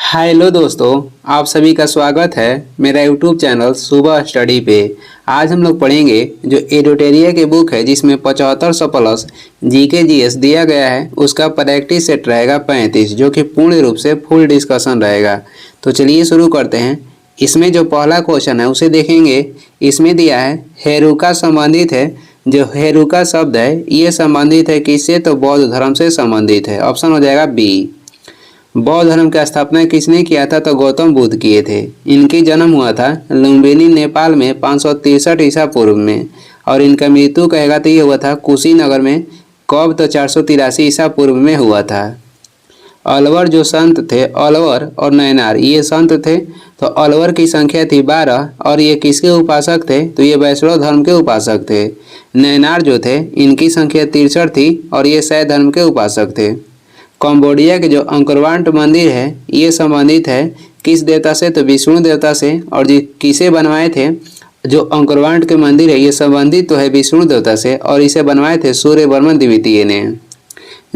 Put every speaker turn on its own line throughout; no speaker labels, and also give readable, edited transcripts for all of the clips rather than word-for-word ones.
Hello दोस्तों, आप सभी का स्वागत है मेरा यूट्यूब चैनल सुबह स्टडी पे। आज हम लोग पढ़ेंगे जो एडोटेरिया की बुक है जिसमें 7500 प्लस जीके जीएस दिया गया है। उसका प्रैक्टिस सेट रहेगा 35 जो कि पूर्ण रूप से फुल डिस्कशन रहेगा। तो चलिए शुरू करते हैं। इसमें जो पहला क्वेश्चन है उसे देखेंगे। इसमें दिया है हेरुका संबंधित है। जो हेरुका शब्द है ये संबंधित है किससे? तो बौद्ध धर्म से संबंधित है। ऑप्शन हो जाएगा बी। बौद्ध धर्म की स्थापना किसने किया था? तो गौतम बुद्ध किए थे। इनकी जन्म हुआ था लुम्बिनी नेपाल में 563 ईसा पूर्व में और इनका मृत्यु कहेगा तो ये हुआ था कुशीनगर में। कब? तो 483 ईसा पूर्व में हुआ था। अलवर जो संत थे, अलवर और नैनार ये संत थे। तो अलवर की संख्या थी 12 और ये किसके उपासक थे? तो ये वैष्णव धर्म के उपासक थे। नैनार जो थे इनकी संख्या 63 थी और ये शैव धर्म के उपासक थे। कंबोडिया के जो अंकोरवाट मंदिर है ये संबंधित है किस देवता से? तो विष्णु देवता से। और जी किसे बनवाए थे? जो अंकोरवाट के मंदिर है ये संबंधित तो है विष्णु देवता से और इसे बनवाए थे सूर्यवर्मन द्वितीय ने।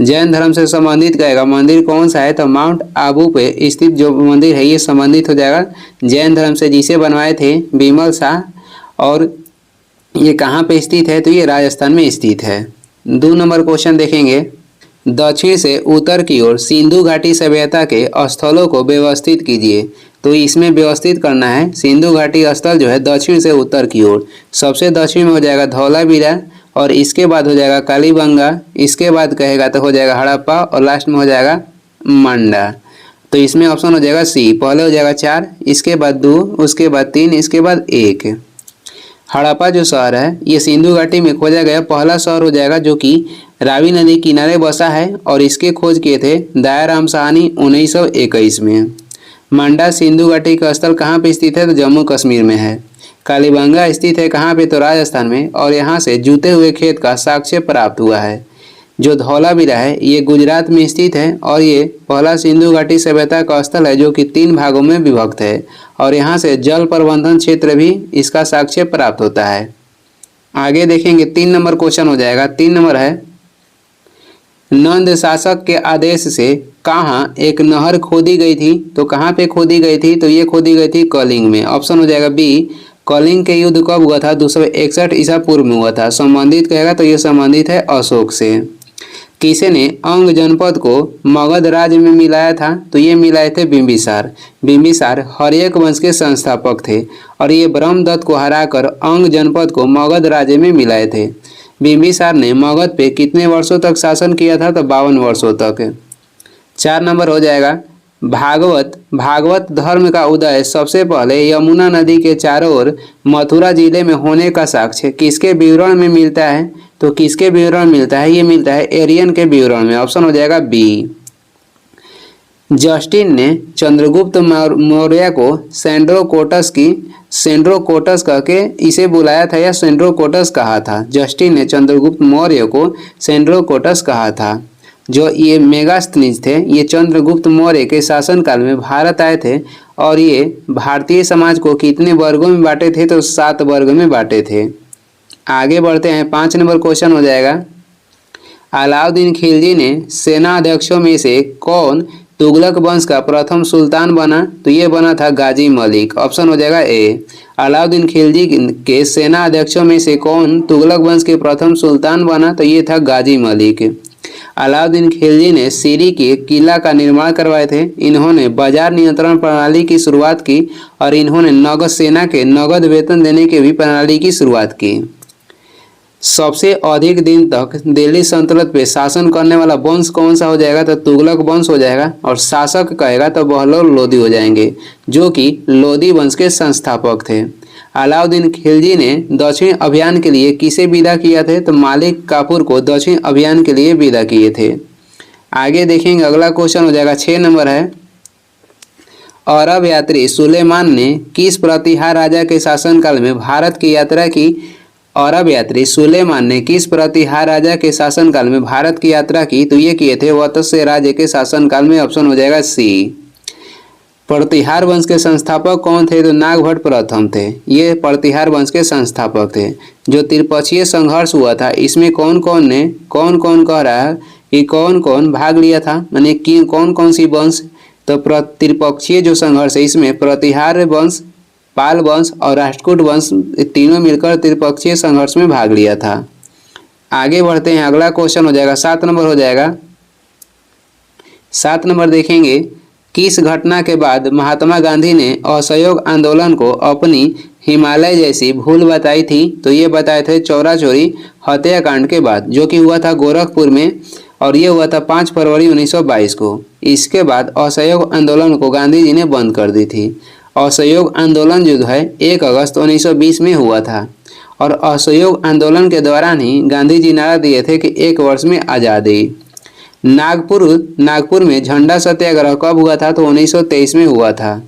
जैन धर्म से संबंधित कहेगा मंदिर कौन सा है? तो माउंट आबू पे स्थित जो मंदिर है ये संबंधित हो जाएगा जैन धर्म से, जिसे बनवाए थे विमल शाह। और ये कहाँ पे स्थित है? तो ये राजस्थान में स्थित है। 2 नंबर क्वेश्चन देखेंगे। दक्षिण से उत्तर की ओर सिंधु घाटी सभ्यता के स्थलों को व्यवस्थित कीजिए। तो इसमें व्यवस्थित करना है सिंधु घाटी स्थल जो है दक्षिण से उत्तर की ओर। सबसे दक्षिण में हो जाएगा धौलावीरा और इसके बाद हो जाएगा कालीबंगा, इसके बाद कहेगा तो हो जाएगा हड़प्पा और लास्ट में हो जाएगा मंडा। तो इसमें ऑप्शन हो जाएगा सी। पहले हो जाएगा 4, इसके बाद 2, उसके बाद 3, इसके बाद 1। हड़प्पा जो शहर है ये सिंधु घाटी में खोजा गया पहला शहर हो जाएगा जो कि रावी नदी किनारे बसा है और इसके खोज किए थे दयाराम साहनी 1921 में। मंडा सिंधु घाटी का स्थल कहाँ पे स्थित है? तो जम्मू कश्मीर में है। कालीबंगा स्थित है कहाँ पे? तो राजस्थान में और यहाँ से जूते हुए खेत का साक्ष्य प्राप्त हुआ है। जो धौलावीरा है ये गुजरात में स्थित है और ये पहला सिंधु घाटी सभ्यता का स्थल है जो कि 3 भागों में विभक्त है और यहाँ से जल प्रबंधन क्षेत्र भी इसका साक्ष्य प्राप्त होता है। आगे देखेंगे 3 नंबर क्वेश्चन हो जाएगा। 3 नंबर है नंद शासक के आदेश से कहाँ एक नहर खोदी गई थी? तो कहाँ पे खोदी गई थी? तो ये खोदी गई थी कलिंग में। ऑप्शन हो जाएगा बी। कलिंग के युद्ध कब हुआ था? 261 ईसा पूर्व में हुआ था। संबंधित कहेगा तो ये संबंधित है अशोक से। किसे ने अंग जनपद को मगध राज्य में मिलाया था? तो ये मिलाए थे बिंबिसार। बिंबिसार हर्यक वंश के संस्थापक थे और ये ब्रह्मदत्त को हराकर अंग जनपद को मगध राज्य में मिलाए थे। बिंबिसार ने मगध पे कितने वर्षों तक शासन किया था? तो 52 वर्षों तक। 4 नंबर हो जाएगा भागवत धर्म का उदय सबसे पहले यमुना नदी के चारों ओर मथुरा जिले में होने का साक्ष्य किसके विवरण में मिलता है? तो किसके विवरण मिलता है? ये मिलता है एरियन के विवरण में। ऑप्शन हो जाएगा बी। जस्टिन ने चंद्रगुप्त मौर्य को सेंड्रोकोटस कह के इसे बुलाया था या सेंड्रोकोटस कहा था? जस्टिन ने चंद्रगुप्त मौर्य को सेंड्रोकोटस कहा था। जो ये मेगास्थनीज थे ये चंद्रगुप्त मौर्य के शासनकाल में भारत आए थे और ये भारतीय समाज को कितने वर्गों में बांटे थे? तो 7 वर्ग में बांटे थे। आगे बढ़ते हैं। 5 नंबर क्वेश्चन हो जाएगा। अलाउद्दीन खिलजी ने सेना अध्यक्षों में से कौन तुगलक वंश का प्रथम सुल्तान बना? तो ये बना था गाजी मलिक। ऑप्शन हो जाएगा ए। अलाउद्दीन खिलजी के सेना अध्यक्षों में से कौन तुगलक वंश के प्रथम सुल्तान बना? तो ये था गाजी मलिक। अलाउद्दीन खिलजी ने सीरी के किला का निर्माण करवाए थे। इन्होंने बाजार नियंत्रण प्रणाली की शुरुआत की और इन्होंने नगद सेना के नगद वेतन देने की भी प्रणाली की शुरुआत की। सबसे अधिक दिन तक दिल्ली सल्तनत पे शासन करने वाला वंश कौन सा हो जाएगा? तो तुगलक वंश हो जाएगा और शासक कहेगा तो बहलोल लोदी हो जाएंगे जो कि लोदी वंश के संस्थापक थे। अलाउद्दीन खिलजी ने दक्षिण अभियान के लिए किसे विदा किया थे? तो मालिक काफूर को दक्षिण अभियान के लिए विदा किए थे। आगे देखेंगे अगला क्वेश्चन हो जाएगा। 6 नंबर है अरब यात्री सुलेमान ने किस प्रतिहार राजा के शासनकाल में भारत की यात्रा की? अरब यात्री सुलेमान ने किस प्रतिहार राजा के शासनकाल में भारत की यात्रा की? तो ये किए थे वत्स्य राज्य के शासनकाल में। ऑप्शन हो जाएगा सी। प्रतिहार वंश के संस्थापक कौन थे? तो नागभट्ट प्रथम थे। ये प्रतिहार वंश के संस्थापक थे। जो त्रिपक्षीय संघर्ष हुआ था इसमें कौन कौन कह रहा है कि कौन कौन भाग लिया था? माने कि कौन कौन सी वंश तो त्रिपक्षीय जो संघर्ष है इसमें प्रतिहार वंश, पाल वंश और राष्ट्रकूट वंश तीनों मिलकर त्रिपक्षीय संघर्ष में भाग लिया था। आगे बढ़ते हैं, अगला क्वेश्चन हो जाएगा 7 नंबर हो जाएगा। 7 नंबर देखेंगे, किस घटना के बाद महात्मा गांधी ने असहयोग आंदोलन को अपनी हिमालय जैसी भूल बताई थी? तो ये बताए थे चौरा चोरी हत्याकांड के बाद, जो कि हुआ था गोरखपुर में, और ये हुआ था 5 फरवरी 1922 को। इसके बाद असहयोग आंदोलन को गांधी जी ने बंद कर दी थी। असहयोग आंदोलन जो है 1 अगस्त 1920 में हुआ था, और असहयोग आंदोलन के दौरान ही गांधी जी नारा दिए थे कि 1 वर्ष में आज़ादी। नागपुर में झंडा सत्याग्रह कब हुआ था? तो 1923 में हुआ था।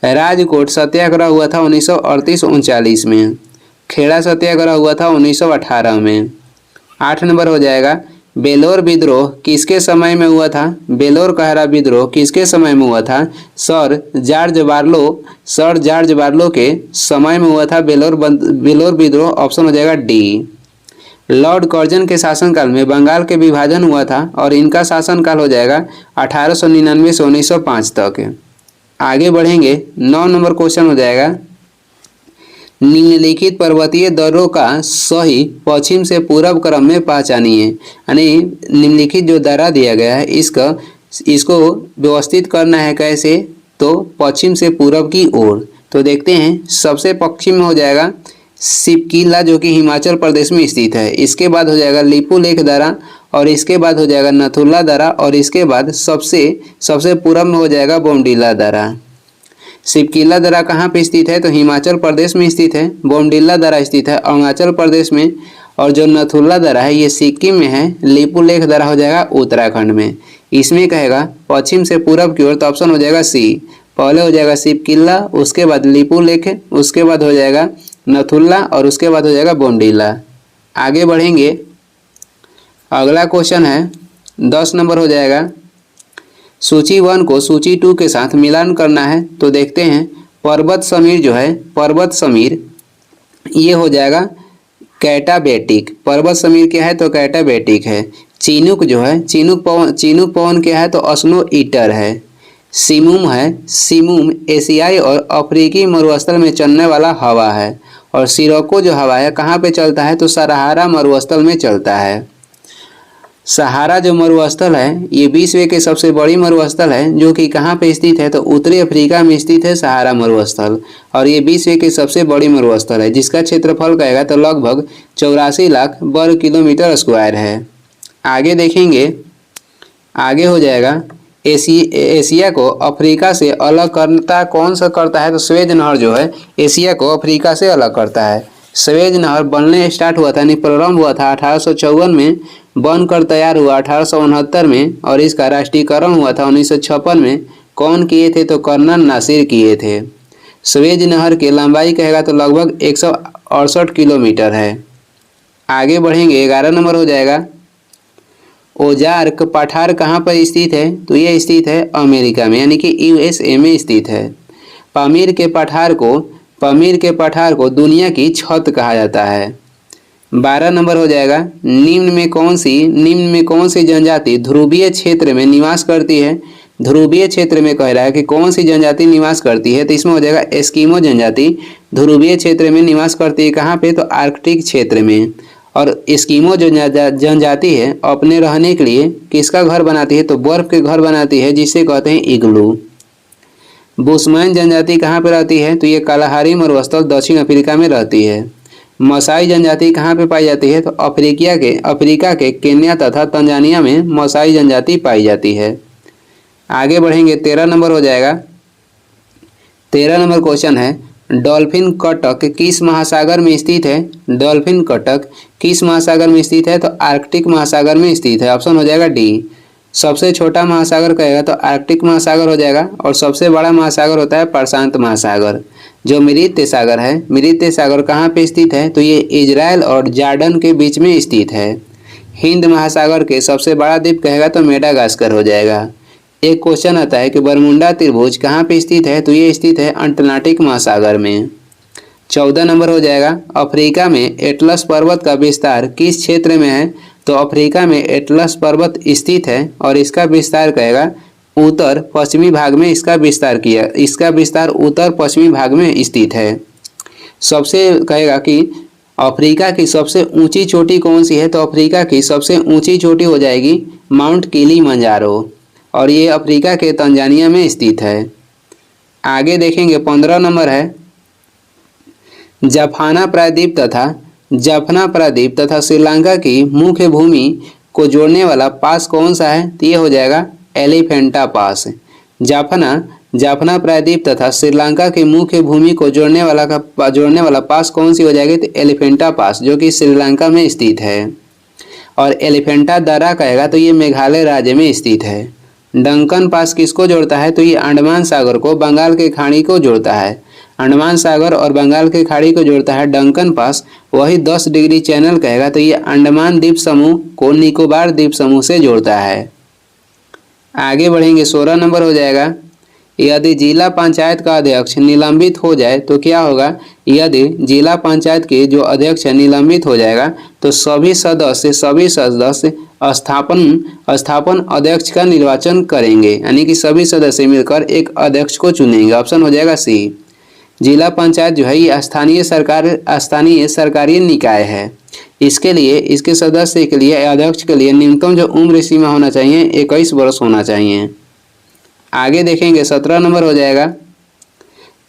राजकोट सत्याग्रह हुआ था 1938-39 में। खेड़ा सत्याग्रह हुआ था 1918 में। 8 नंबर हो जाएगा, बेलोर विद्रोह किसके समय में हुआ था? बेलोर कहरा विद्रोह किसके समय में हुआ था? सर जॉर्ज बार्लो के समय में हुआ था बेलोर विद्रोह। ऑप्शन हो जाएगा डी। लॉर्ड कर्जन के शासनकाल में बंगाल के विभाजन हुआ था, और इनका शासनकाल हो जाएगा 1899 से 1905 तक। आगे बढ़ेंगे, 9 नंबर क्वेश्चन हो जाएगा, निम्नलिखित पर्वतीय दर्रों का सही पश्चिम से पूर्व क्रम में पहचानिए। यानी निम्नलिखित जो दर्रा दिया गया है इसको व्यवस्थित करना है कैसे? तो पश्चिम से पूर्व की ओर। तो देखते हैं, सबसे पश्चिम में हो जाएगा सिपकिला, जो कि हिमाचल प्रदेश में स्थित है। इसके बाद हो जाएगा लिपुलेख दर्रा, और इसके बाद हो जाएगा नथुला दर्रा, और इसके बाद सबसे पूर्व में हो जाएगा बोमडिला दर्रा। सिपकिला दर्रा कहाँ पे स्थित है? तो हिमाचल प्रदेश में स्थित है। बोमडिला दर्रा स्थित है अरुणाचल प्रदेश में, और जो नथुला दर्रा है ये सिक्किम में है। लिपुलेख दर्रा हो जाएगा उत्तराखंड में। इसमें कहेगा पश्चिम से पूर्व की ओर, तो ऑप्शन हो जाएगा सी। पहले हो जाएगा सिपकिला, उसके बाद लिपुलेख, उसके बाद हो जाएगा नथुला, और उसके बाद हो जाएगा बोमडिला। आगे बढ़ेंगे, अगला क्वेश्चन है 10 नंबर हो जाएगा, सूची 1 को सूची 2 के साथ मिलान करना है। तो देखते हैं, पर्वत समीर जो है, पर्वत समीर ये हो जाएगा कैटाबेटिक। पर्वत समीर क्या है? तो कैटाबेटिक है। चिनूक जो है, चिनूक पवन क्या है? तो स्नो ईटर है। सिमुम एशियाई और अफ्रीकी मरुस्थल में चलने वाला हवा है। और सिरोको जो हवा है कहाँ पे चलता है? तो सहारा मरुस्थल में चलता है। सहारा जो मरुस्थल है ये विश्व के सबसे बड़ी मरुस्थल है, जो कि कहाँ पे स्थित है? तो उत्तरी अफ्रीका में स्थित है सहारा मरुस्थल, और ये विश्व की सबसे बड़ी मरुस्थल है, जिसका क्षेत्रफल कहेगा तो लगभग 84 लाख वर्ग किलोमीटर स्क्वायर है। आगे देखेंगे, आगे हो जाएगा, एशिया को अफ्रीका से अलग कौन सा करता है? तो स्वेज नहर जो है एशिया को अफ्रीका से अलग करता है। स्वेज नहर बनने स्टार्ट हुआ था, यानी प्रारंभ हुआ था 1854 में, बनकर तैयार हुआ 1869 में, और इसका राष्ट्रीयकरण हुआ था 1956 में। कौन किए थे? तो कर्नल नासिर किए थे। स्वेज नहर की लंबाई कहेगा तो लगभग 168 किलोमीटर है। आगे बढ़ेंगे, 11 नंबर हो जाएगा, ओजार्क पठार कहाँ पर स्थित है? तो ये स्थित है अमेरिका में, यानी कि USA में स्थित है। पामीर के पठार को दुनिया की छत कहा जाता है। 12 नंबर हो जाएगा, निम्न में कौन सी जनजाति ध्रुवीय क्षेत्र में निवास करती है? ध्रुवीय क्षेत्र में कह रहा है कि कौन सी जनजाति निवास करती है? तो इसमें हो जाएगा एस्किमो जनजाति ध्रुवीय क्षेत्र में निवास करती है। कहाँ पे? तो आर्कटिक क्षेत्र में। और एस्किमो जो जनजाति है अपने रहने के लिए किसका घर बनाती है? तो बर्फ के घर बनाती है, जिसे कहते हैं इग्लू। बुशमैन जनजाति कहाँ पे रहती है? तो ये कालाहारी मरुस्थल दक्षिण अफ्रीका में रहती है। मसाई जनजाति कहाँ पे पाई जाती है? तो अफ्रीका के केन्या तथा तंजानिया में मसाई जनजाति पाई जाती है। आगे बढ़ेंगे, 13 नंबर हो जाएगा। 13 नंबर क्वेश्चन है, डॉल्फिन कटक किस महासागर में स्थित है? डॉल्फिन कटक किस महासागर में स्थित है? तो आर्कटिक महासागर में स्थित है। ऑप्शन हो जाएगा डी। सबसे छोटा महासागर कहेगा तो आर्कटिक महासागर हो जाएगा, और सबसे बड़ा महासागर होता है प्रशांत महासागर। जो मृत्य सागर है, मृत्य सागर कहाँ पे स्थित है? तो ये इजराइल और जॉर्डन के बीच में स्थित है। हिंद महासागर के सबसे बड़ा द्वीप कहेगा तो मेडागास्कर हो जाएगा। एक क्वेश्चन आता है कि बरमुंडा त्रिभुज कहाँ पे स्थित है? तो ये स्थित है अटलांटिक महासागर में। 14 नंबर हो जाएगा, अफ्रीका में एटलस पर्वत का विस्तार किस क्षेत्र में है? तो अफ्रीका में एटलस पर्वत स्थित है, और इसका विस्तार कहेगा उत्तर पश्चिमी भाग में इसका विस्तार उत्तर पश्चिमी भाग में स्थित है। सबसे कहेगा कि अफ्रीका की सबसे ऊंची चोटी कौन सी है, तो अफ्रीका की सबसे ऊंची चोटी हो जाएगी माउंट किलिमंजारो, और ये अफ्रीका के तंजानिया में स्थित है। आगे देखेंगे 15 नंबर है जाफना प्रायद्वीप तथा श्रीलंका की मुख्य भूमि को जोड़ने वाला पास कौन सा है, तो ये हो जाएगा एलिफेंटा पास। जाफना प्रायद्वीप तथा श्रीलंका की मुख्य भूमि को जोड़ने वाला पास कौन सी हो जाएगी, तो एलिफेंटा पास, जो कि श्रीलंका में स्थित है। और एलिफेंटा दर्रा कहेगा तो ये मेघालय राज्य में स्थित है। डंकन पास किसको जोड़ता है, तो ये अंडमान सागर को बंगाल के खाड़ी को जोड़ता है। अंडमान सागर और बंगाल के खाड़ी को जोड़ता है डंकन पास। वही 10 डिग्री चैनल कहेगा तो ये अंडमान द्वीप समूह को निकोबार द्वीप समूह से जोड़ता है। आगे बढ़ेंगे 16 नंबर हो जाएगा यदि जिला पंचायत का अध्यक्ष निलंबित हो जाए तो क्या होगा। यदि जिला पंचायत के जो अध्यक्ष है निलंबित हो जाएगा तो सभी सदस्य स्थापन अध्यक्ष का निर्वाचन करेंगे, यानी कि सभी सदस्य मिलकर एक अध्यक्ष को चुनेंगे। ऑप्शन हो जाएगा सी। जिला पंचायत जो है ये स्थानीय सरकारी निकाय है। इसके सदस्य के लिए अध्यक्ष के लिए न्यूनतम जो उम्र सीमा होना चाहिए 21 वर्ष होना चाहिए। आगे देखेंगे 17 नंबर हो जाएगा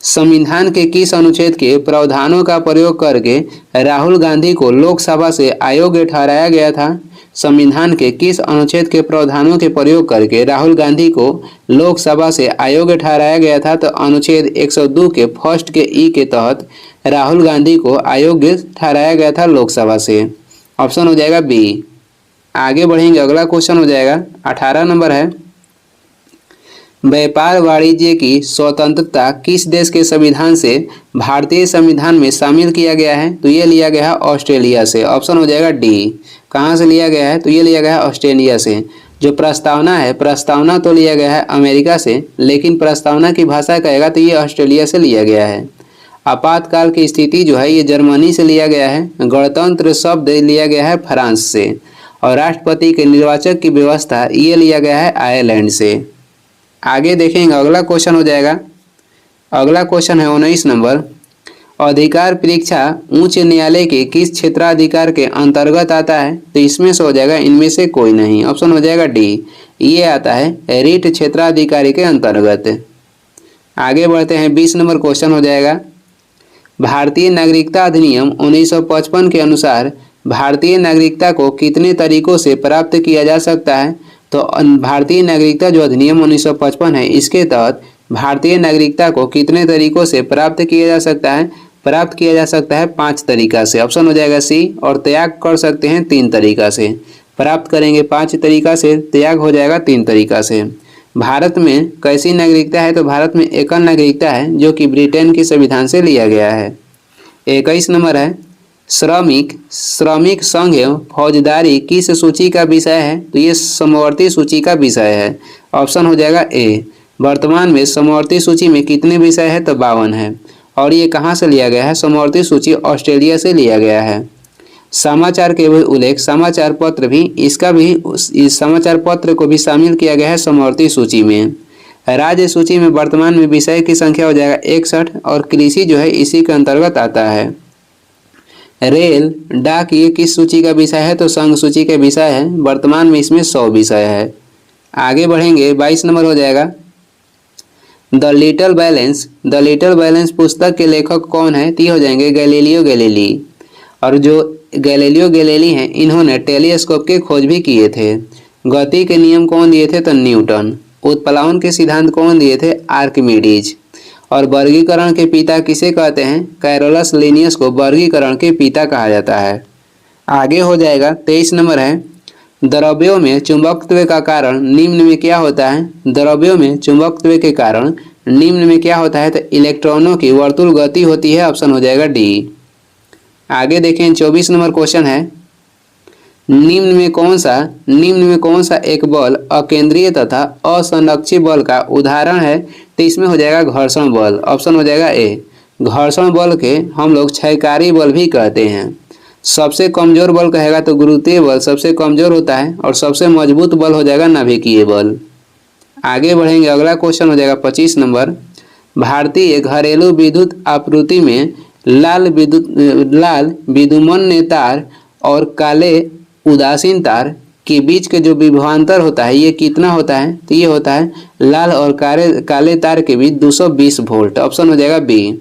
संविधान के किस अनुच्छेद के प्रावधानों का प्रयोग करके राहुल गांधी को लोकसभा से अयोग्य ठहराया गया था। संविधान के किस अनुच्छेद के प्रावधानों के प्रयोग करके राहुल गांधी को लोकसभा से अयोग्य ठहराया गया था, तो अनुच्छेद 102 के फर्स्ट के ई के तहत राहुल गांधी को अयोग्य ठहराया गया था लोकसभा से। ऑप्शन हो जाएगा बी। आगे बढ़ेंगे अगला क्वेश्चन हो जाएगा 18 नंबर है व्यापार वाणिज्य की स्वतंत्रता किस देश के संविधान से भारतीय संविधान में शामिल किया गया है, तो ये लिया गया है ऑस्ट्रेलिया से। ऑप्शन हो जाएगा डी। कहाँ से लिया गया है, तो ये लिया गया है ऑस्ट्रेलिया से। जो प्रस्तावना तो लिया गया है अमेरिका से, लेकिन प्रस्तावना की भाषा कहेगा तो ये ऑस्ट्रेलिया से लिया गया है। आपातकाल की स्थिति जो है ये जर्मनी से लिया गया है। गणतंत्र शब्द लिया गया है फ्रांस से, और राष्ट्रपति के निर्वाचक की व्यवस्था ये लिया गया है आयरलैंड से। आगे देखेंगे अगला क्वेश्चन हो जाएगा, अगला क्वेश्चन है 19 नंबर अधिकार परीक्षा उच्च न्यायालय के किस क्षेत्राधिकार के अंतर्गत आता है, तो इसमें से हो जाएगा इनमें से कोई नहीं। ऑप्शन हो जाएगा डी। ये आता है रीट क्षेत्राधिकारी के अंतर्गत। आगे बढ़ते हैं 20 नंबर क्वेश्चन हो जाएगा भारतीय नागरिकता अधिनियम 1955 के अनुसार भारतीय नागरिकता को कितने तरीकों से प्राप्त किया जा सकता है, तो भारतीय नागरिकता जो अधिनियम 1955 है इसके तहत भारतीय नागरिकता को कितने तरीकों से प्राप्त किया जा सकता है। प्राप्त किया जा सकता है 5 तरीका से। ऑप्शन हो जाएगा सी। और त्याग कर सकते हैं 3 तरीका से। प्राप्त करेंगे 5 तरीका से, त्याग हो जाएगा 3 तरीका से। भारत में कैसी नागरिकता है, तो भारत में एकल नागरिकता है जो कि ब्रिटेन के संविधान से लिया गया है। 21 नंबर है श्रमिक संघ एवं फौजदारी किस सूची का विषय है, तो ये समवर्ती सूची का विषय है। ऑप्शन हो जाएगा ए। वर्तमान में समवर्ती सूची में कितने विषय है, तो 52 है। और ये कहाँ से लिया गया है, समवर्ती सूची ऑस्ट्रेलिया से लिया गया है। समाचार के भी उल्लेख समाचार पत्र भी इस समाचार पत्र को भी शामिल किया गया है समवर्ती सूची में। राज्य सूची में वर्तमान में विषय की संख्या हो जाएगा 61, और कृषि जो है इसी के अंतर्गत आता है। रेल डाक ये किस सूची का विषय है, तो संघ सूची का विषय है। वर्तमान में इसमें 100 विषय है। आगे बढ़ेंगे 22 नंबर हो जाएगा द लिटिल बैलेंस पुस्तक के लेखक कौन है, तो हो जाएंगे गैलीलियो गैलीली। और जो गैलीलियो गैलीली हैं इन्होंने टेलीस्कोप के खोज भी किए थे। गति के नियम कौन दिए थे, तो न्यूटन। उत्प्लावन के सिद्धांत कौन दिए थे, आर्किमिडीज। और वर्गीकरण के पिता किसे कहते हैं, कैरोलस लिनियस को वर्गीकरण के पिता कहा जाता है। आगे हो जाएगा 23 नंबर है द्रव्यों में चुंबकत्व का कारण निम्न में क्या होता है। द्रव्यों में चुंबकत्व के कारण निम्न में क्या होता है, तो इलेक्ट्रॉनों की वर्तुल गति होती है। ऑप्शन हो जाएगा डी। आगे देखें 24 नंबर क्वेश्चन है निम्न में कौन सा एक बल अकेंद्रीय तथा असंरक्षित बल का उदाहरण है, तो इसमें हो जाएगा घर्षण बल। ऑप्शन हो जाएगा ए। घर्षण बल के हम लोग क्षयकारी बल भी कहते हैं। सबसे कमजोर बल कहेगा तो गुरुत्वीय बल सबसे कमजोर होता है, और सबसे मजबूत बल हो जाएगा नाभिकीय बल। आगे बढ़ेंगे, अगला क्वेश्चन हो जाएगा 25 नंबर। भारतीय घरेलू विद्युत आपूर्ति में लाल विद्युमन्य तार और काले उदासीन तार के बीच के जो विभवांतर होता है ये कितना होता है? तो ये होता है लाल और काले तार के बीच 220 वोल्ट। ऑप्शन हो जाएगा बी।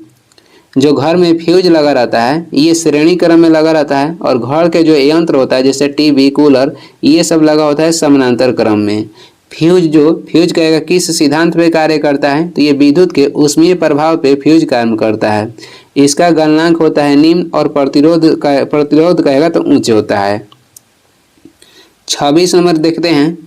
जो घर में फ्यूज लगा रहता है ये श्रेणी क्रम में लगा रहता है, और घर के जो यंत्र होता है जैसे टीवी, कूलर, ये सब लगा होता है समानांतर क्रम में। फ्यूज कहेगा किस सिद्धांत पे कार्य करता है? तो ये विद्युत के ऊष्मीय प्रभाव पे फ्यूज कार्य करता है। इसका गलनांक होता है निम्न, और प्रतिरोध कहेगा तो ऊंचे होता है। 26 नंबर देखते हैं,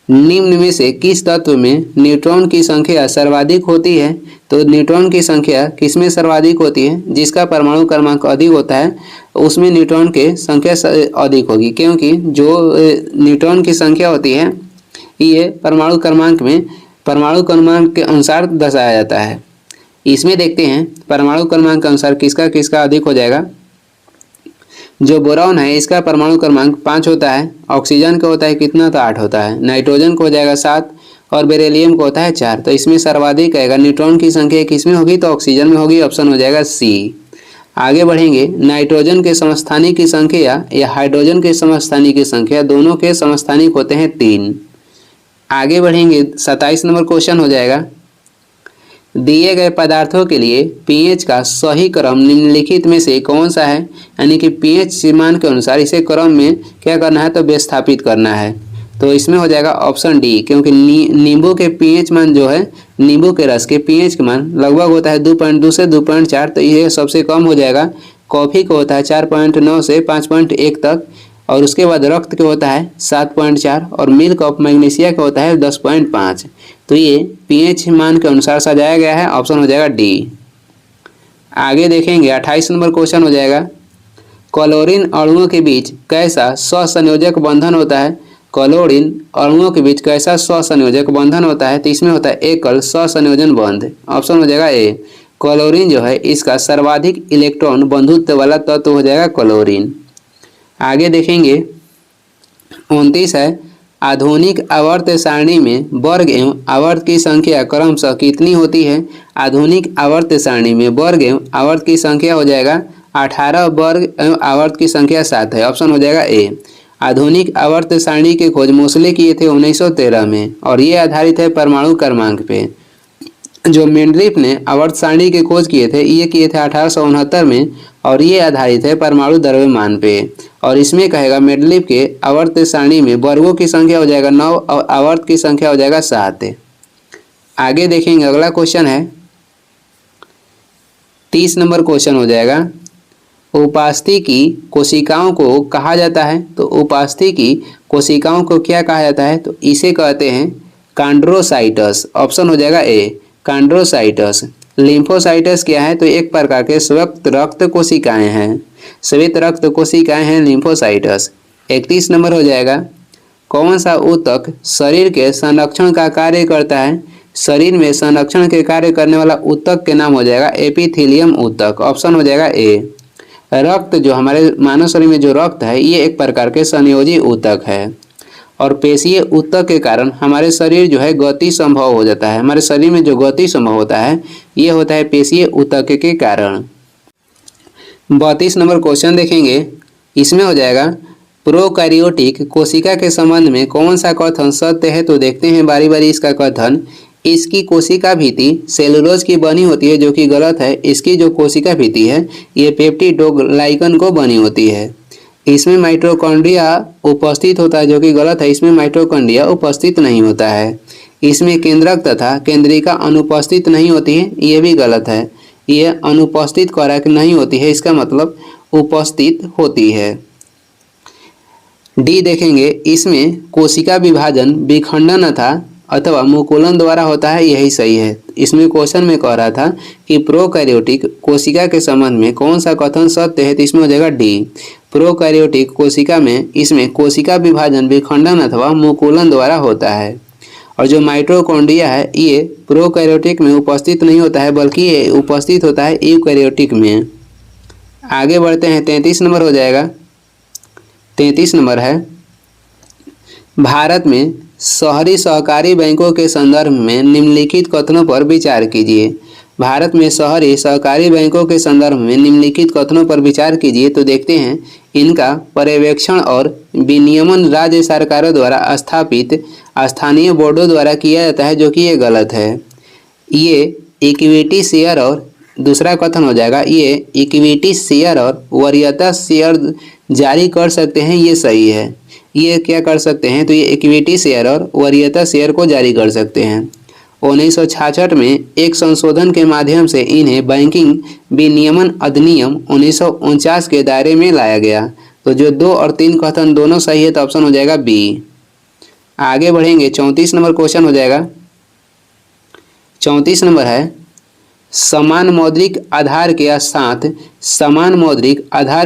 निम्न में से किस तत्व में न्यूट्रॉन की संख्या सर्वाधिक होती है? तो न्यूट्रॉन की संख्या किसमें सर्वाधिक होती है? जिसका परमाणु क्रमांक अधिक होता है उसमें न्यूट्रॉन की संख्या अधिक होगी, क्योंकि जो न्यूट्रॉन की संख्या होती है ये परमाणु क्रमांक के अनुसार दर्शाया जाता है। इसमें देखते हैं परमाणु क्रमांक के अनुसार किसका किसका अधिक हो जाएगा। जो बोरॉन है इसका परमाणु क्रमांक 5 होता है, ऑक्सीजन का होता है कितना? तो 8 होता है, नाइट्रोजन को हो जाएगा 7 और बेरिलियम को होता है 4। तो इसमें सर्वाधिक आएगा न्यूट्रॉन की संख्या किसमें होगी? तो ऑक्सीजन में होगी। ऑप्शन हो जाएगा सी। आगे बढ़ेंगे, नाइट्रोजन के समस्थानिक की संख्या या हाइड्रोजन के समस्थानिक की संख्या, दोनों के समस्थानिक होते हैं 3। आगे बढ़ेंगे, 27 नंबर क्वेश्चन हो जाएगा, दिए गए पदार्थों के लिए पीएच का सही क्रम निम्नलिखित में से कौन सा है? यानी कि पीएच मान के अनुसार इसे क्रम में क्या करना है? तो विस्थापित करना है। तो इसमें हो जाएगा ऑप्शन डी, क्योंकि नींबू के पीएच मान जो है, नींबू के रस के पीएच के मान लगभग होता है 2.2 से 2.4, तो ये सबसे कम हो जाएगा। कॉफ़ी का होता है 4.9 से 5.1 तक, और उसके बाद रक्त के होता है 7.4, और मिल्क ऑफ मैग्नीशिया का होता है 10.5। तो ये पीएच मान के अनुसार सजाया गया है। ऑप्शन हो जाएगा डी। आगे देखेंगे, 28 नंबर क्वेश्चन हो जाएगा, क्लोरीन अणुओं के बीच कैसा स्वसंयोजक बंधन होता है? क्लोरीन अणुओं के बीच कैसा स्वसंयोजक बंधन होता है? तो इसमें होता है एकल स्वसंयोजन बंध। ऑप्शन हो जाएगा ए। क्लोरीन जो है इसका सर्वाधिक इलेक्ट्रॉन बंधुत्व वाला तत्व हो जाएगा क्लोरीन। आगे देखेंगे, 29 है, आधुनिक आवर्त सारणी में वर्ग एवं आवर्त की संख्या क्रमशः कितनी होती है? आधुनिक आवर्त सारणी में वर्ग एवं आवर्त की संख्या हो जाएगा 18, वर्ग एवं आवर्त की संख्या 7 है। ऑप्शन हो जाएगा ए। आधुनिक आवर्त सारणी की खोज मोसले किए थे 1913 में, और ये आधारित है परमाणु क्रमांक पे। जो मेंडलीफ ने आवर्त सारणी की खोज किए थे ये किए थे 1869 में, और ये आधारित है परमाणु द्रव्यमान पे। और इसमें कहेगा मेंडलीफ के आवर्त सारणी में वर्गों की संख्या हो जाएगा 9 और आवर्त की संख्या हो जाएगा 7। आगे देखेंगे, अगला क्वेश्चन है 30 नंबर क्वेश्चन हो जाएगा, उपास्थि की कोशिकाओं को कहा जाता है? तो उपास्थि की कोशिकाओं को क्या कहा जाता है? तो इसे कहते हैं कॉन्ड्रोसाइटस। ऑप्शन हो जाएगा ए, कॉन्ड्रोसाइटस। लिम्फोसाइटस क्या है? तो एक प्रकार के श्वेत रक्त कोशिकाएं हैं, श्वेत रक्त कोशिकाएं हैं लिम्फोसाइटस। 31 नंबर हो जाएगा, कौन सा ऊतक शरीर के संरक्षण का कार्य करता है? शरीर में संरक्षण के कार्य करने वाला ऊतक के नाम हो जाएगा एपिथेलियम ऊतक। ऑप्शन हो जाएगा ए। रक्त जो हमारे मानव शरीर में जो रक्त है ये एक प्रकार के संयोजी ऊतक है, और पेशीय ऊतक के कारण हमारे शरीर जो है गति संभव हो जाता है। हमारे शरीर में जो गति संभव होता है ये होता है पेशीय ऊतक के कारण। 32 नंबर क्वेश्चन देखेंगे, इसमें हो जाएगा प्रोकैरियोटिक कोशिका के संबंध में कौन सा कथन सत्य है? तो देखते हैं बारी बारी इसका कथन। इसकी कोशिका भित्ति सेलुलोज की बनी होती है, जो कि गलत है। इसकी जो कोशिका भित्ति है ये पेप्टिडोग्लाइकन को बनी होती है। इसमें माइटोकॉन्ड्रिया उपस्थित होता है, जो कि गलत है। इसमें माइटोकॉन्ड्रिया उपस्थित नहीं होता है। इसमें केंद्रक तथा केंद्रिका अनुपस्थित नहीं होती है, ये भी गलत है। ये अनुपस्थित कारक नहीं होती है, इसका मतलब उपस्थित होती है। डी देखेंगे, इसमें कोशिका विभाजन विखंडन अथवा मुकुलन द्वारा होता है, यही सही है। इसमें क्वेश्चन में कह रहा था कि प्रोकैरियोटिक कोशिका के संबंध में कौन सा कथन सत्य है, तो इसमें हो जाएगा डी। प्रोकैरियोटिक कोशिका में इसमें कोशिका विभाजन विखंडन अथवा मुकुलन द्वारा होता है। और जो माइटोकॉन्ड्रिया है ये प्रोकैरियोटिक में उपस्थित नहीं होता है, बल्कि ये उपस्थित होता है यूकैरियोटिक में। आगे बढ़ते हैं, 33 नंबर हो जाएगा। 33 नंबर है, भारत में शहरी सहकारी बैंकों के संदर्भ में निम्नलिखित कथनों पर विचार कीजिए। भारत में शहरी सहकारी बैंकों के संदर्भ में निम्नलिखित कथनों पर विचार कीजिए। तो देखते हैं, इनका पर्यवेक्षण और विनियमन राज्य सरकारों द्वारा स्थापित स्थानीय बोर्डों द्वारा किया जाता है, जो कि ये गलत है। ये इक्विटी शेयर और दूसरा कथन हो जाएगा, ये इक्विटी शेयर और वरीयता शेयर जारी कर सकते हैं, ये सही है। ये क्या कर सकते हैं, तो ये इक्विटी शेयर और वरीयता शेयर को जारी कर सकते हैं। 1966 में एक संशोधन के माध्यम से इन्हें बैंकिंग विनियमन अधिनियम 1949 के दायरे में लाया गया। तो जो 2 और 3 कथन दोनों सही है, तो ऑप्शन हो जाएगा बी। आगे बढ़ेंगे, 34 नंबर क्वेश्चन हो जाएगा। 34 नंबर है, समान मौद्रिक आधार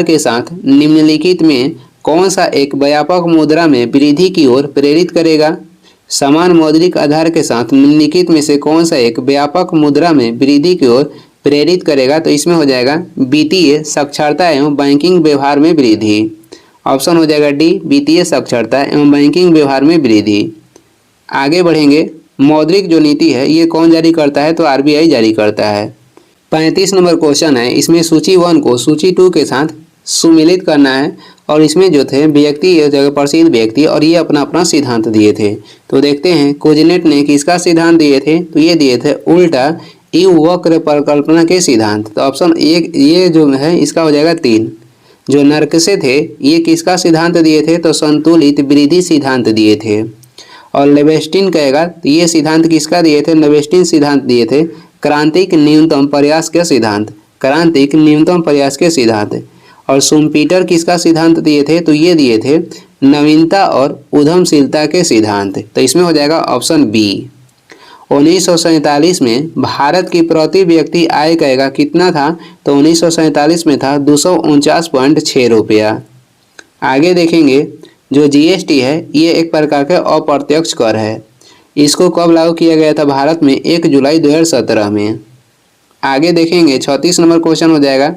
के साथ निम्नलिखित में कौन सा एक व्यापक मुद्रा में वृद्धि की ओर प्रेरित करेगा। समान मौद्रिक आधार के साथ निम्नलिखित में से कौन सा एक व्यापक मुद्रा में वृद्धि की ओर प्रेरित करेगा। तो इसमें हो जाएगा वित्तीय साक्षरता एवं बैंकिंग व्यवहार में वृद्धि। ऑप्शन हो जाएगा डी, वित्तीय साक्षरता एवं बैंकिंग व्यवहार में वृद्धि। आगे बढ़ेंगे, मौद्रिक जो नीति है ये कौन जारी करता है, तो आरबीआई जारी करता है। 35 नंबर क्वेश्चन है, इसमें सूची 1 को सूची 2 के साथ सुमिलित करना है और इसमें जो थे व्यक्ति, ये जगह प्रसिद्ध व्यक्ति और ये अपना अपना सिद्धांत दिए थे। तो देखते हैं, कुजनेट ने किसका सिद्धांत दिए थे, तो ये दिए थे उल्टा यू वक्र परिकल्पना के सिद्धांत। तो ऑप्शन एक ये जो है इसका हो जाएगा 3। जो नरकसे थे ये किसका सिद्धांत दिए थे, तो संतुलित वृद्धि सिद्धांत दिए थे। और लेवेस्टिन कहेगा, तो ये सिद्धांत किसका दिए थे, लेवेस्टिन सिद्धांत दिए थे क्रांतिक न्यूनतम प्रयास के सिद्धांत, क्रांतिक न्यूनतम प्रयास के सिद्धांत। और शुम्पीटर किसका सिद्धांत दिए थे, तो ये दिए थे नवीनता और उद्यमशीलता के सिद्धांत। तो इसमें हो जाएगा ऑप्शन बी। 1947 में भारत की प्रति व्यक्ति आय कहेगा कितना था, तो 1947 में था 249.6 रुपया। आगे देखेंगे, जो जीएसटी है ये एक प्रकार का अप्रत्यक्ष कर है। इसको कब लागू किया गया था भारत में, 1 जुलाई 2017 में। आगे देखेंगे, 36 नंबर क्वेश्चन हो जाएगा,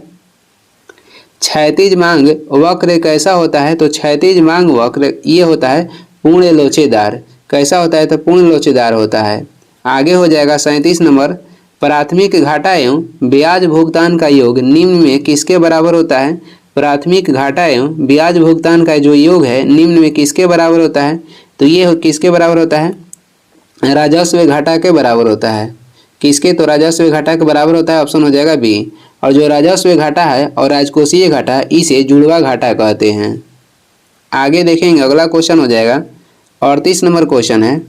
क्षैतिज मांग वक्र कैसा होता है, तो क्षैतिज मांग वक्र ये होता है पूर्ण लोचेदार। कैसा होता है, तो पूर्ण लोचेदार होता है। आगे हो जाएगा 37 नंबर, प्राथमिक घाटा एवं ब्याज भुगतान का योग निम्न में किसके बराबर होता है। प्राथमिक घाटा एवं ब्याज भुगतान का जो योग है निम्न में किसके बराबर होता है, तो ये किसके बराबर होता है, राजस्व घाटा के बराबर होता है। किसके, तो राजस्व घाटा के बराबर होता है। ऑप्शन हो जाएगा बी। और जो राजस्व घाटा है और राजकोषीय घाटा इसे जुड़वा घाटा कहते हैं। आगे देखेंगे, अगला क्वेश्चन हो जाएगा 38 नंबर क्वेश्चन है।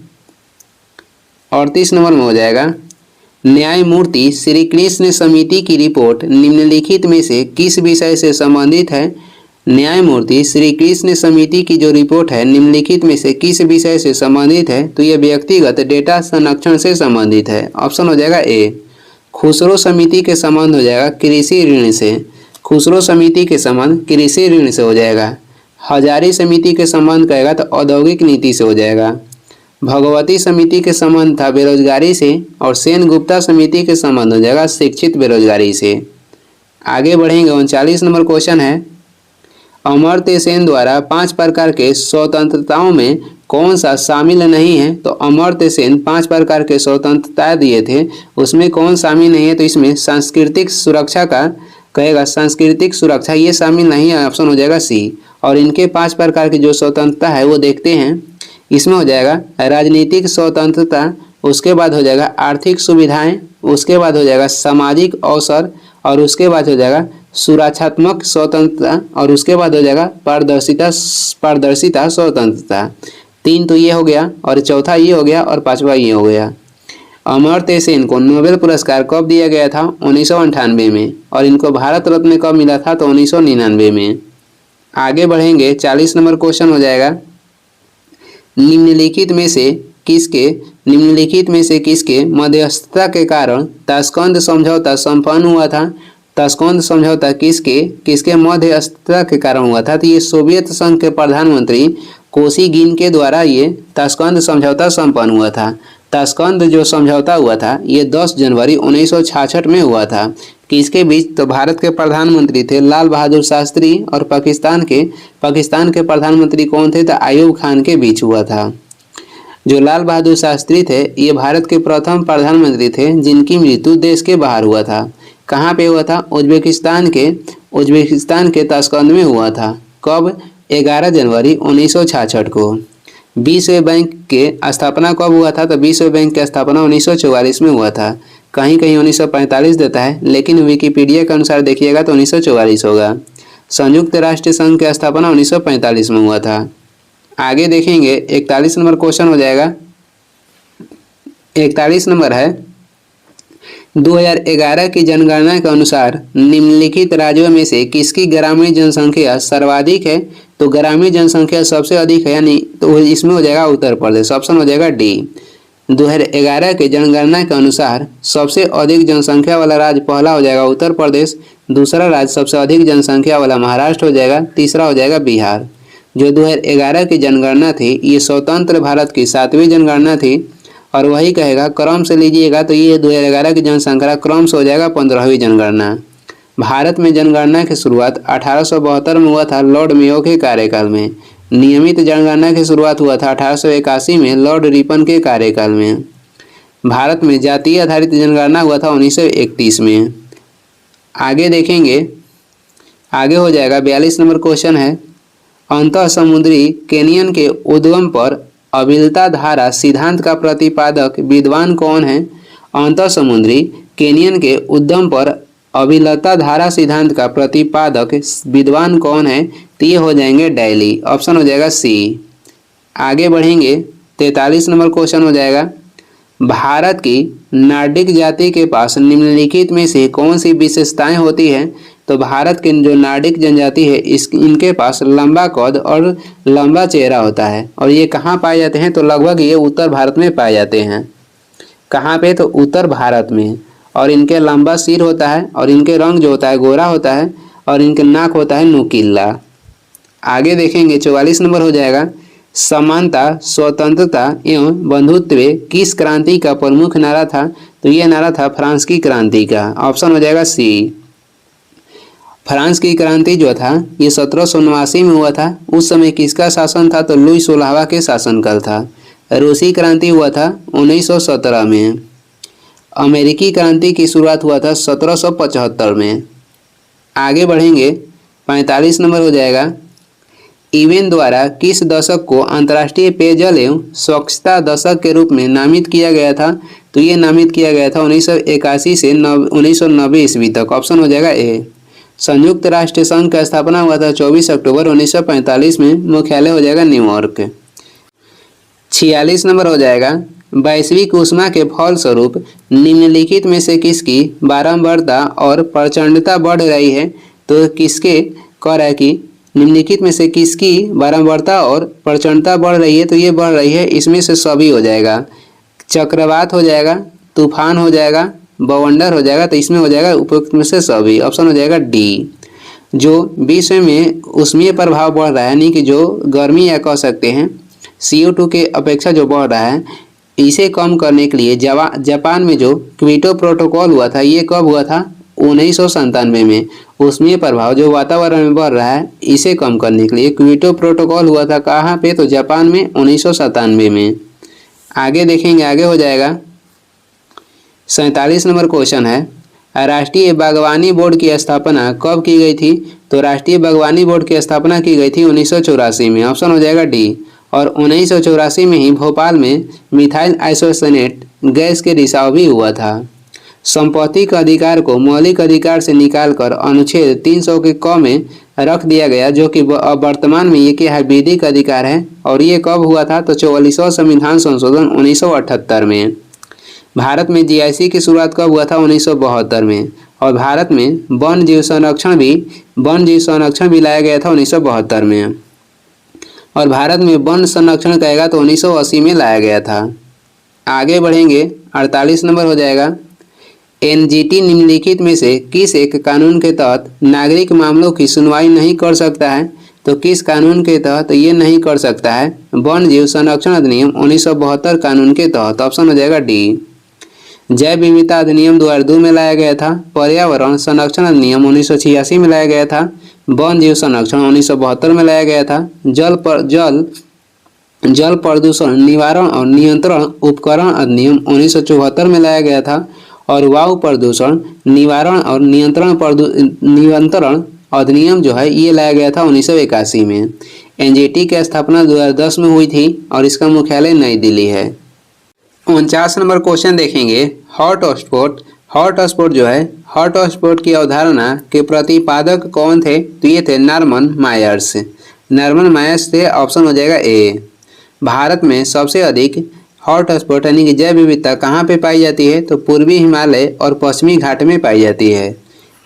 38 नंबर में हो जाएगा, न्यायमूर्ति श्री कृष्ण समिति की रिपोर्ट निम्नलिखित में से किस विषय से संबंधित है। न्यायमूर्ति श्री कृष्ण समिति की जो रिपोर्ट है निम्नलिखित में से किस विषय से संबंधित है, तो यह व्यक्तिगत डेटा संरक्षण से संबंधित है। ऑप्शन हो जाएगा ए। खुसरो समिति के संबंध हो जाएगा कृषि ऋण से, खुसरो समिति के संबंध कृषि ऋण से हो जाएगा। हजारी समिति के संबंध कहेगा तो औद्योगिक नीति से हो जाएगा। भगवती समिति के संबंध था बेरोजगारी से और सेन गुप्ता समिति के संबंध हो जाएगा शिक्षित बेरोजगारी से। आगे बढ़ेंगे, 39 नंबर क्वेश्चन है, अमर्त्य सेन द्वारा 5 प्रकार के स्वतंत्रताओं में कौन सा शामिल नहीं है। तो अमर्त्य सेन 5 प्रकार के स्वतंत्रता दिए थे, उसमें कौन शामिल नहीं है, तो इसमें सांस्कृतिक सुरक्षा का कहेगा, सांस्कृतिक सुरक्षा ये शामिल नहीं है। ऑप्शन हो जाएगा सी। और इनके 5 प्रकार की जो स्वतंत्रता है वो देखते हैं। इसमें हो जाएगा राजनीतिक स्वतंत्रता, उसके बाद हो जाएगा आर्थिक सुविधाएं, उसके बाद हो जाएगा सामाजिक अवसर और उसके बाद हो जाएगा सुरक्षात्मक स्वतंत्रता और उसके बाद हो जाएगा पारदर्शिता स्वतंत्रता। 3 तो ये हो गया और चौथा ये हो गया और 5वां ये हो गया। अमर्त्य सेन को नोबेल पुरस्कार कब दिया गया था, 1998 में। और इनको भारत रत्न कब मिला था, तो 1999 में। आगे बढ़ेंगे, 40 नंबर क्वेश्चन हो जाएगा, निम्नलिखित में से किसके मध्यस्थता के कारण ताशकंद समझौता संपन्न हुआ था। ताशकंद समझौता किसके मध्यस्थता के कारण हुआ था, तो ये सोवियत संघ के प्रधानमंत्री कोसिगिन के द्वारा ये ताशकंद समझौता संपन्न हुआ था। ताशकंद जो समझौता हुआ था ये 10 जनवरी 1966 में हुआ था। किसके बीच, तो भारत के प्रधानमंत्री थे लाल बहादुर शास्त्री और पाकिस्तान के प्रधानमंत्री कौन थे, तो आयूब खान के बीच हुआ था। जो लाल बहादुर शास्त्री थे ये भारत के प्रथम प्रधानमंत्री थे जिनकी मृत्यु देश के बाहर हुआ था। कहाँ पे हुआ था? उज्बेकिस्तान के ताशकंद में हुआ था। कब? 11 जनवरी 1966 को। विश्व बैंक के स्थापना कब हुआ था? तो विश्व बैंक की स्थापना 1944 में हुआ था। कहीं कहीं 1945 देता है, लेकिन विकिपीडिया के अनुसार देखिएगा तो 1944 होगा। संयुक्त राष्ट्र संघ की स्थापना 1945 में हुआ था। आगे देखेंगे 41 नंबर क्वेश्चन हो जाएगा। 41 नंबर है 2011 की जनगणना के अनुसार निम्नलिखित राज्यों में से किसकी ग्रामीण जनसंख्या सर्वाधिक है? तो ग्रामीण जनसंख्या सबसे अधिक है, यानी तो इसमें हो जाएगा उत्तर प्रदेश। ऑप्शन हो जाएगा डी। 2011 के जनगणना के अनुसार सबसे अधिक जनसंख्या वाला राज्य पहला हो जाएगा उत्तर प्रदेश, दूसरा राज्य सबसे अधिक जनसंख्या वाला महाराष्ट्र हो जाएगा, तीसरा हो जाएगा बिहार। जो 2011 की जनगणना थी ये स्वतंत्र भारत की 7वीं जनगणना थी और वही कहेगा क्रम से लीजिएगा तो ये 2011 की जनसंख्या क्रम से हो जाएगा 15वीं जनगणना। भारत में जनगणना की शुरुआत 1872 में हुआ था लॉर्ड मेयो के कार्यकाल में। नियमित जनगणना की शुरुआत हुआ था 1881 में लॉर्ड रिपन के कार्यकाल में। भारत में जातीय आधारित जनगणना हुआ था 1931 में। आगे देखेंगे, आगे हो जाएगा 42 नंबर क्वेश्चन है अंतः समुद्री कैनियन के उद्गम पर अविलता धारा सिद्धांत का प्रतिपादक विद्वान कौन है? अंतः समुद्री कैनियन के उद्गम पर अविलता धारा सिद्धांत का प्रतिपादक विद्वान कौन है? तो ये हो जाएंगे डैली। ऑप्शन हो जाएगा सी। आगे बढ़ेंगे 43 नंबर क्वेश्चन हो जाएगा भारत की नार्डिक जाति के पास निम्नलिखित में से कौन सी विशेषताएं होती हैं? तो भारत के जो नार्डिक जनजाति है इनके पास लंबा कद और लंबा चेहरा होता है और ये कहाँ पाए जाते हैं? तो लगभग ये उत्तर भारत में पाए जाते हैं। कहाँ पे? तो उत्तर भारत में। और इनके लंबा सिर होता है और इनके रंग जो होता है गोरा होता है और इनके नाक होता है नुकीला। आगे देखेंगे 44 नंबर हो जाएगा समानता, स्वतंत्रता एवं बंधुत्व किस क्रांति का प्रमुख नारा था? तो ये नारा था फ्रांस की क्रांति का। ऑप्शन हो जाएगा सी। फ्रांस की क्रांति जो था ये 1789 में हुआ था। उस समय किसका शासन था? तो लुई 16वां के शासनकाल था। रूसी क्रांति हुआ था 1917 में। अमेरिकी क्रांति की शुरुआत हुआ था 1775 में। आगे बढ़ेंगे 45 नंबर हो जाएगा यूएन द्वारा किस दशक को अंतर्राष्ट्रीय पेयजल एवं स्वच्छता दशक के रूप में नामित किया गया था? तो ये नामित किया गया था 1981 से 1990 ईस्वी तक। ऑप्शन हो जाएगा ए। संयुक्त राष्ट्र संघ का स्थापना हुआ था 24 अक्टूबर 1945 में। मुख्यालय हो जाएगा न्यूयॉर्क। 46 नंबर हो जाएगा वैश्विक ऊष्मा के फलस्वरूप निम्नलिखित में से किसकी बारंबारता और प्रचंडता बढ़ रही है? तो किसके कह रहा है कि निम्नलिखित में से किसकी बारंबारता और प्रचंडता बढ़ रही है? तो ये बढ़ रही है इसमें से सभी हो जाएगा। चक्रवात हो जाएगा, तूफान हो जाएगा, बवंडर हो जाएगा, तो इसमें हो जाएगा उपयुक्त में से सभी। ऑप्शन हो जाएगा डी। जो विश्व में ऊष्मीय प्रभाव बढ़ रहा है यानी कि जो गर्मी या कह सकते हैं CO2 के अपेक्षा जो बढ़ रहा है इसे कम करने के लिए जापान में जो क्योटो प्रोटोकॉल हुआ था ये कब हुआ था? 1997 में। ऊष्मीय प्रभाव जो वातावरण में बढ़ रहा है इसे कम करने के लिए क्योटो प्रोटोकॉल हुआ था। कहाँ पे? तो जापान में 1997 में। आगे देखेंगे, आगे हो जाएगा 47 नंबर क्वेश्चन है राष्ट्रीय बागवानी बोर्ड की स्थापना कब की गई थी? तो राष्ट्रीय बागवानी बोर्ड की स्थापना की गई थी 1984 में। ऑप्शन हो जाएगा डी। और 1984 में ही भोपाल में मिथाइल आइसोसिनेट गैस के रिसाव भी हुआ था। संपत्ति का अधिकार को मौलिक अधिकार से निकालकर अनुच्छेद 300 के क में रख दिया गया जो कि वर्तमान में ये क्या है? विधिक अधिकार है। और ये कब हुआ था? तो 44वां संविधान संशोधन 1978 में। भारत में GIC की शुरुआत कब हुआ था? 1972 में। और भारत में वन्य जीव संरक्षण भी लाया गया था 1972 में। और भारत में वन संरक्षण कहेगा तो 1980 में लाया गया था। आगे बढ़ेंगे 48 नंबर हो जाएगा NGT निम्नलिखित में से किस एक कानून के तहत नागरिक मामलों की सुनवाई नहीं कर सकता है? तो किस कानून के तहत ये नहीं कर सकता है? वन्य जीव संरक्षण अधिनियम 1972 कानून के तहत। ऑप्शन हो जाएगा डी। जैव विविधता अधिनियम 2002 में लाया गया था। पर्यावरण संरक्षण अधिनियम 1986 में लाया गया था। वन जीव संरक्षण 1972 में लाया गया था। जल प्रदूषण निवारण और नियंत्रण उपकरण अधिनियम 1974 में लाया गया था और वायु प्रदूषण निवारण और नियंत्रण अधिनियम जो है ये लाया गया था 1981 में। एनजीटी की स्थापना 2010 में हुई थी और इसका मुख्यालय नई दिल्ली है। 49 नंबर क्वेश्चन देखेंगे, हॉटस्पॉट। हॉटस्पॉट जो है, हॉटस्पॉट की अवधारणा के प्रतिपादक कौन थे? तो ये थे नॉर्मन मायर्स। नॉर्मन मायर्स थे, ऑप्शन हो जाएगा ए। भारत में सबसे अधिक हॉटस्पॉट यानी कि जैव विविधता कहाँ पे पाई जाती है? तो पूर्वी हिमालय और पश्चिमी घाट में पाई जाती है।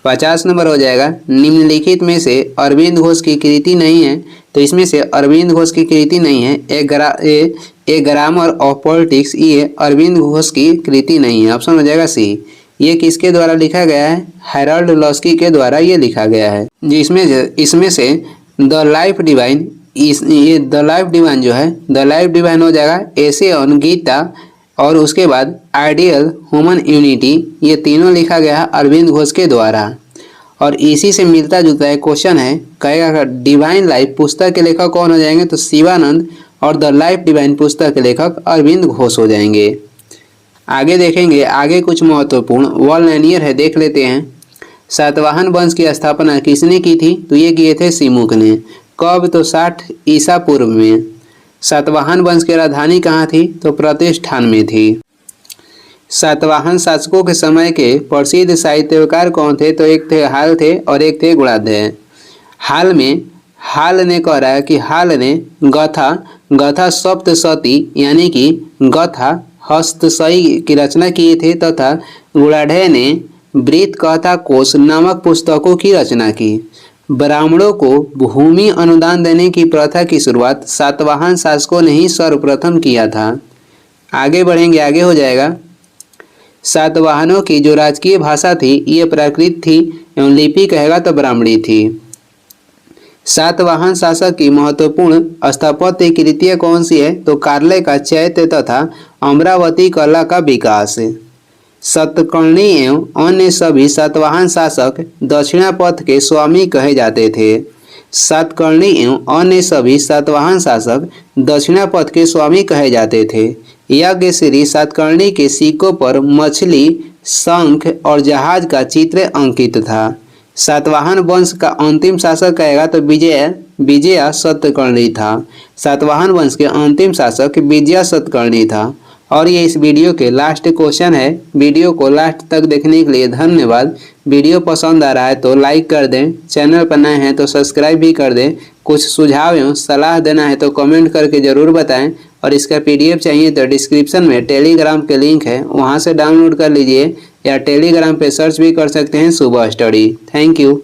50 नंबर हो जाएगा, निम्नलिखित में से अरविंद घोष की कृति नहीं है। तो इसमें से अरविंद घोष की कृति नहीं है। ए ग्रामर ऑफ पॉलिटिक्स, ये अरविंद घोष की कृति नहीं है, ऑप्शन हो जाएगा सी। ये किसके द्वारा लिखा गया है? हैरोल्ड लॉस्की के द्वारा ये लिखा गया है। इसमें से द लाइफ डिवाइन, ये द लाइफ डिवाइन जो है, द लाइफ डिवाइन हो जाएगा ऐसे ऑन गीता, और उसके बाद आइडियल ह्यूमन यूनिटी, ये तीनों लिखा गया है अरविंद घोष के द्वारा। और इसी से मिलता जुलता एक क्वेश्चन है, कहेगा डिवाइन लाइफ पुस्तक के लेखक कौन हो जाएंगे? तो शिवानंद, और द लाइफ डिवाइन पुस्तक के लेखक अरविंद घोष हो जाएंगे। आगे देखेंगे, आगे कुछ महत्वपूर्ण वर्ल्ड लाइनियर है, देख लेते हैं। सातवाहन वंश की स्थापना किसने की थी? तो ये किए थे सिमुक ने। कब? तो 60 ईसा पूर्व में। सातवाहन वंश की राजधानी कहाँ थी? तो प्रतिष्ठान में थी। सातवाहन शासकों के समय के प्रसिद्ध साहित्यकार कौन थे? तो एक थे हाल थे और एक थे गुणाध्याय। हाल ने कह रहा है कि हाल ने गथा सप्तशती यानी कि गथा हस्तशयी की रचना किए थे, तथा गुणाध्याय ने वृत्त कथा कोश नामक पुस्तकों की रचना की। ब्राह्मणों को भूमि अनुदान देने की प्रथा की शुरुआत सातवाहन शासकों ने ही सर्वप्रथम किया था। आगे बढ़ेंगे, आगे हो जाएगा, सातवाहनों की जो राजकीय भाषा थी ये प्राकृत थी एवं लिपि कहेगा तो ब्राह्मणी थी। सातवाहन शासक की महत्वपूर्ण स्थापत्य कृतियाँ कौन सी है? तो कार्ले का चैत्य तथा अमरावती कला का विकास। सतकर्णी एवं अन्य सभी सातवाहन शासक दक्षिणापथ के स्वामी कहे जाते थे। सातकर्णी एवं अन्य सभी सातवाहन शासक दक्षिणापथ के स्वामी कहे जाते थे। यज्ञ श्री सातकर्णी के सिक्कों पर मछली, शंख और जहाज का चित्र अंकित था। सातवाहन वंश का अंतिम शासक कहेगा तो विजया सतकर्णी था। सातवाहन वंश के अंतिम शासक विजया सतकर्णी था। और ये इस वीडियो के लास्ट क्वेश्चन है। वीडियो को लास्ट तक देखने के लिए धन्यवाद। वीडियो पसंद आ रहा है तो लाइक कर दें, चैनल पर नए हैं तो सब्सक्राइब भी कर दें। कुछ सुझाव एवं सलाह देना है तो कमेंट करके ज़रूर बताएं। और इसका PDF चाहिए तो डिस्क्रिप्शन में टेलीग्राम के लिंक है, वहाँ से डाउनलोड कर लीजिए, या टेलीग्राम पे सर्च भी कर सकते हैं सुबह स्टडी। Thank you.